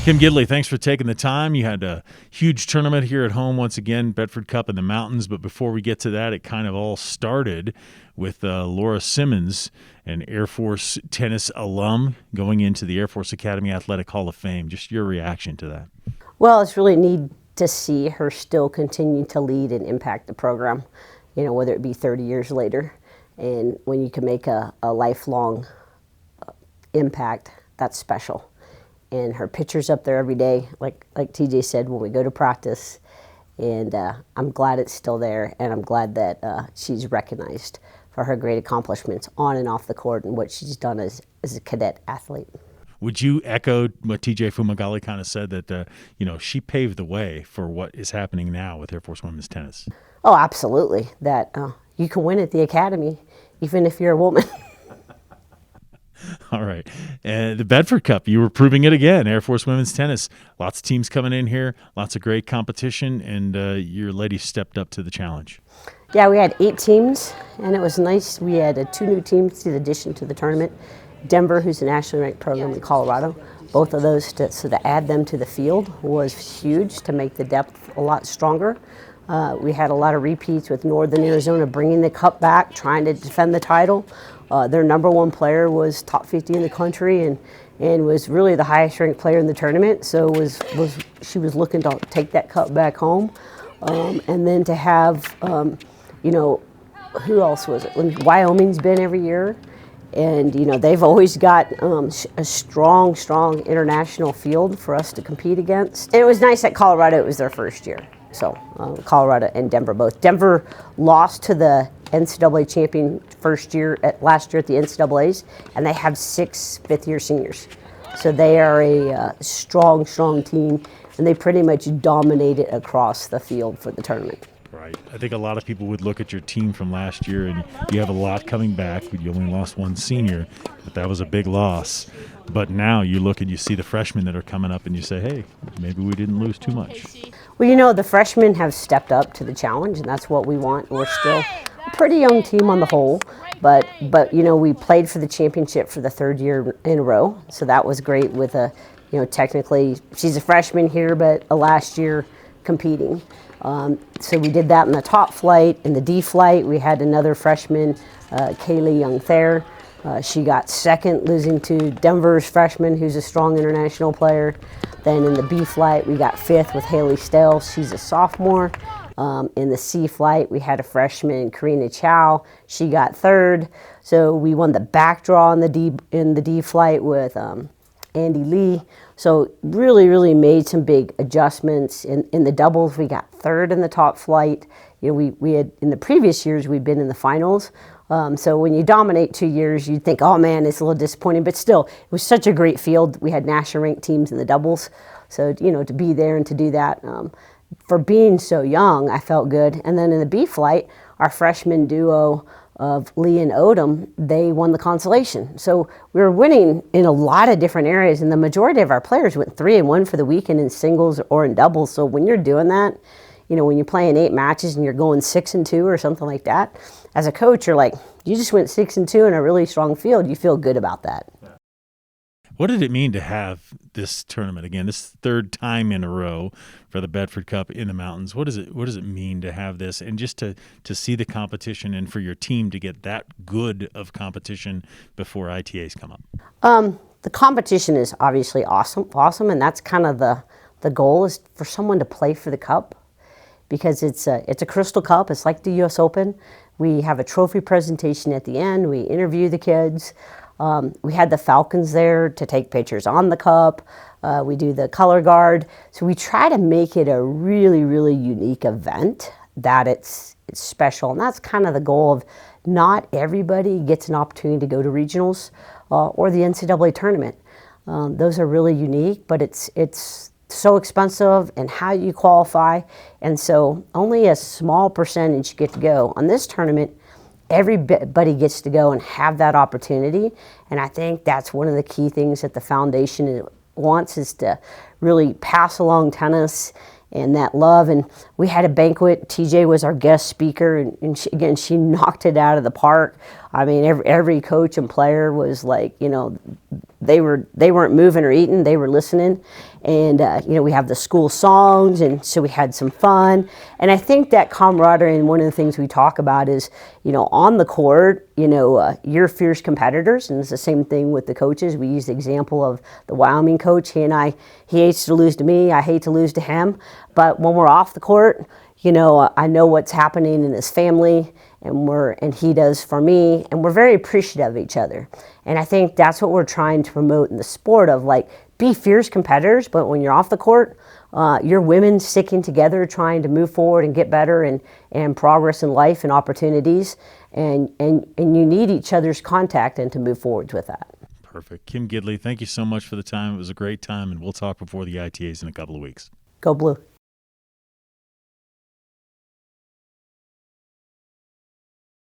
Kim Gidley, thanks for taking the time. You had a huge tournament here at home once again, Bedford Cup in the mountains. But before we get to that, it kind of all started with Laura Simmons, an Air Force tennis alum, going into the Air Force Academy Athletic Hall of Fame. Just your reaction to that. Well, it's really neat to see her still continue to lead and impact the program, you know, whether it be 30 years later. And when you can make a lifelong impact, that's special. And her picture's up there every day, like TJ said, when we go to practice. And I'm glad it's still there, and I'm glad that she's recognized for her great accomplishments on and off the court and what she's done as a cadet athlete. Would you echo what TJ Fumagalli kind of said, that she paved the way for what is happening now with Air Force women's tennis? Oh, absolutely. That you can win at the academy, even if you're a woman. All right. The Bedford Cup, you were proving it again, Air Force women's tennis. Lots of teams coming in here, lots of great competition, and your ladies stepped up to the challenge. Yeah, we had 8 teams, and it was nice. We had 2 new teams in addition to the tournament. Denver, who's a nationally ranked program in Colorado. Both of those, so to add them to the field was huge to make the depth a lot stronger. We had a lot of repeats with Northern Arizona bringing the cup back, trying to defend the title. Their number 1 player was top 50 in the country and was really the highest ranked player in the tournament. So she was looking to take that cup back home. And then to have, who else was it? Wyoming's been every year. And, they've always got a strong international field for us to compete against. And it was nice that Colorado, it was their first year. So Colorado and Denver both. Denver lost to the NCAA champion last year at the NCAAs, and they have 6 fifth-year seniors. So they are a strong team, and they pretty much dominated across the field for the tournament. Right. I think a lot of people would look at your team from last year, and you have a lot coming back. You only lost 1 senior, but that was a big loss. But now you look and you see the freshmen that are coming up, and you say, hey, maybe we didn't lose too much. Well, the freshmen have stepped up to the challenge, and that's what we want. We're still a pretty young team on the whole, but we played for the championship for the 3rd year in a row, so that was great with technically she's a freshman here, but a last year competing. So we did that in the top flight. In the D flight, we had another freshman, Kaylee Young-Thayer. She got 2nd, losing to Denver's freshman, who's a strong international player. Then in the B flight, we got 5th with Haley Stell. She's a sophomore. In the C flight, we had a freshman, Karina Chow. She got 3rd. So we won the back draw in the D flight with Andy Lee. So really made some big adjustments. In the doubles, we got 3rd in the top flight. We had, in the previous years, we'd been in the finals. So when you dominate 2 years, you'd think, oh man, it's a little disappointing, but still, it was such a great field. We had national ranked teams in the doubles. So, to be there and to do that, for being so young, I felt good. And then in the B flight, our freshman duo of Lee and Odom, they won the consolation. So we were winning in a lot of different areas, and the majority of our players went 3-1 for the weekend in singles or in doubles. So when you're doing that, when you're playing 8 matches and you're going 6-2 or something like that, as a coach, you're like, you just went 6-2 in a really strong field. You feel good about that. What did it mean to have this tournament again, this 3rd time in a row for the Bedford Cup in the mountains? What does it mean to have this, and just to see the competition, and for your team to get that good of competition before ITAs come up? The competition is obviously awesome, and that's kind of the goal, is for someone to play for the cup, because it's a crystal cup. It's like the U.S. Open. We have a trophy presentation at the end. We interview the kids. We had the Falcons there to take pictures on the cup. We do the color guard. So we try to make it a really unique event, that it's special. And that's kind of the goal of, not everybody gets an opportunity to go to regionals or the NCAA tournament. Those are really unique, but it's so expensive, and how you qualify. And so only a small percentage get to go. On this tournament, everybody gets to go and have that opportunity. And I think that's one of the key things that the foundation wants, is to really pass along tennis and that love. And we had a banquet. TJ was our guest speaker, and she knocked it out of the park. I mean, every coach and player was like, they weren't moving or eating, they were listening. And we have the school songs, and so we had some fun. And I think that camaraderie, and one of the things we talk about is, on the court, you're fierce competitors, and it's the same thing with the coaches. We use the example of the Wyoming coach. He hates to lose to me, I hate to lose to him. But when we're off the court, I know what's happening in his family, and he does for me, and we're very appreciative of each other. And I think that's what we're trying to promote in the sport of, like, be fierce competitors, but when you're off the court, you're women sticking together, trying to move forward and get better and progress in life and opportunities, and you need each other's contact and to move forward with that. Perfect. Kim Gidley, thank you so much for the time. It was a great time, and we'll talk before the ITAs in a couple of weeks. Go Blue.